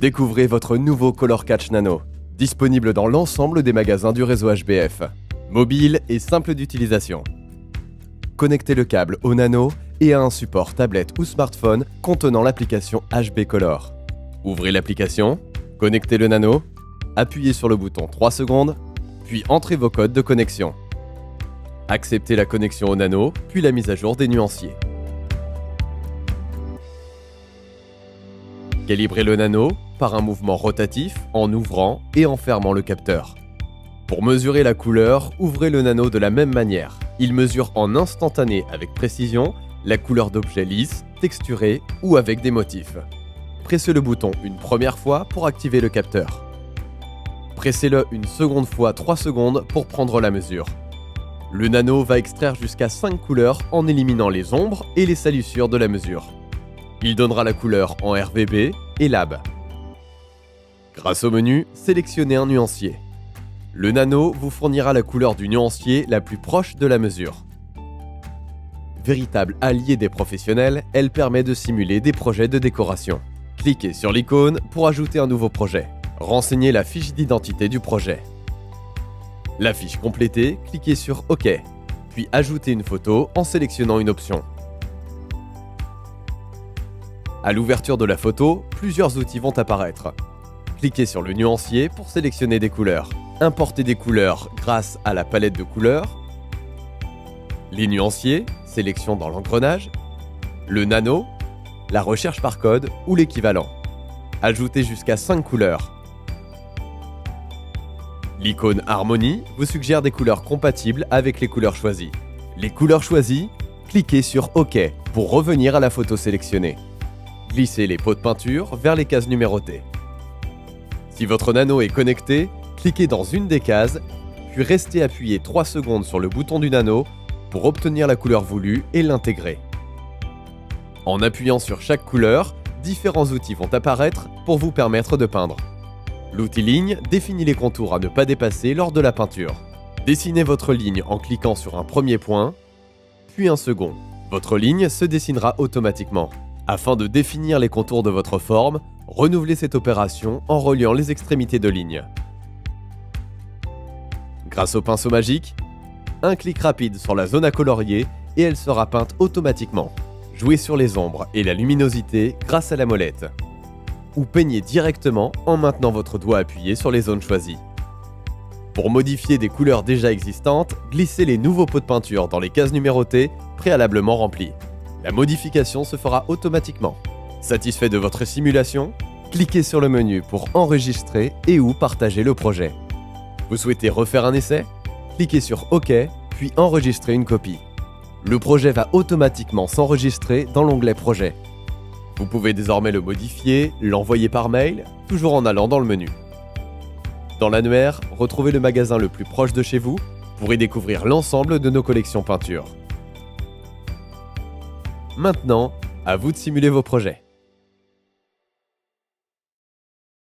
Découvrez votre nouveau Color Catch Nano, disponible dans l'ensemble des magasins du réseau HBF. Mobile et simple d'utilisation. Connectez le câble au Nano et à un support tablette ou smartphone contenant l'application HB Color. Ouvrez l'application, connectez le Nano, appuyez sur le bouton 3 secondes, puis entrez vos codes de connexion. Acceptez la connexion au Nano, puis la mise à jour des nuanciers. Calibrez le Nano par un mouvement rotatif en ouvrant et en fermant le capteur. Pour mesurer la couleur, ouvrez le Nano de la même manière. Il mesure en instantané avec précision la couleur d'objets lisses, texturés ou avec des motifs. Pressez le bouton une première fois pour activer le capteur. Pressez-le une seconde fois 3 secondes pour prendre la mesure. Le Nano va extraire jusqu'à 5 couleurs en éliminant les ombres et les salissures de la mesure. Il donnera la couleur en RVB et Lab. Grâce au menu, sélectionnez un nuancier. Le Nano vous fournira la couleur du nuancier la plus proche de la mesure. Véritable allié des professionnels, elle permet de simuler des projets de décoration. Cliquez sur l'icône pour ajouter un nouveau projet. Renseignez la fiche d'identité du projet. La fiche complétée, cliquez sur OK, puis ajoutez une photo en sélectionnant une option. À l'ouverture de la photo, plusieurs outils vont apparaître. Cliquez sur le nuancier pour sélectionner des couleurs. Importez des couleurs grâce à la palette de couleurs. Les nuanciers, sélection dans l'engrenage. Le Nano, la recherche par code ou l'équivalent. Ajoutez jusqu'à 5 couleurs. L'icône Harmonie vous suggère des couleurs compatibles avec les couleurs choisies. Les couleurs choisies, cliquez sur OK pour revenir à la photo sélectionnée. Glissez les pots de peinture vers les cases numérotées. Si votre Nano est connecté, cliquez dans une des cases, puis restez appuyé 3 secondes sur le bouton du Nano pour obtenir la couleur voulue et l'intégrer. En appuyant sur chaque couleur, différents outils vont apparaître pour vous permettre de peindre. L'outil ligne définit les contours à ne pas dépasser lors de la peinture. Dessinez votre ligne en cliquant sur un premier point, puis un second. Votre ligne se dessinera automatiquement. Afin de définir les contours de votre forme, renouvelez cette opération en reliant les extrémités de ligne. Grâce au pinceau magique, un clic rapide sur la zone à colorier et elle sera peinte automatiquement. Jouez sur les ombres et la luminosité grâce à la molette. Ou peignez directement en maintenant votre doigt appuyé sur les zones choisies. Pour modifier des couleurs déjà existantes, glissez les nouveaux pots de peinture dans les cases numérotées préalablement remplies. La modification se fera automatiquement. Satisfait de votre simulation? Cliquez sur le menu pour enregistrer et ou partager le projet. Vous souhaitez refaire un essai? Cliquez sur OK, puis enregistrer une copie. Le projet va automatiquement s'enregistrer dans l'onglet Projet. Vous pouvez désormais le modifier, l'envoyer par mail, toujours en allant dans le menu. Dans l'annuaire, retrouvez le magasin le plus proche de chez vous pour y découvrir l'ensemble de nos collections peinture. Maintenant, à vous de simuler vos projets.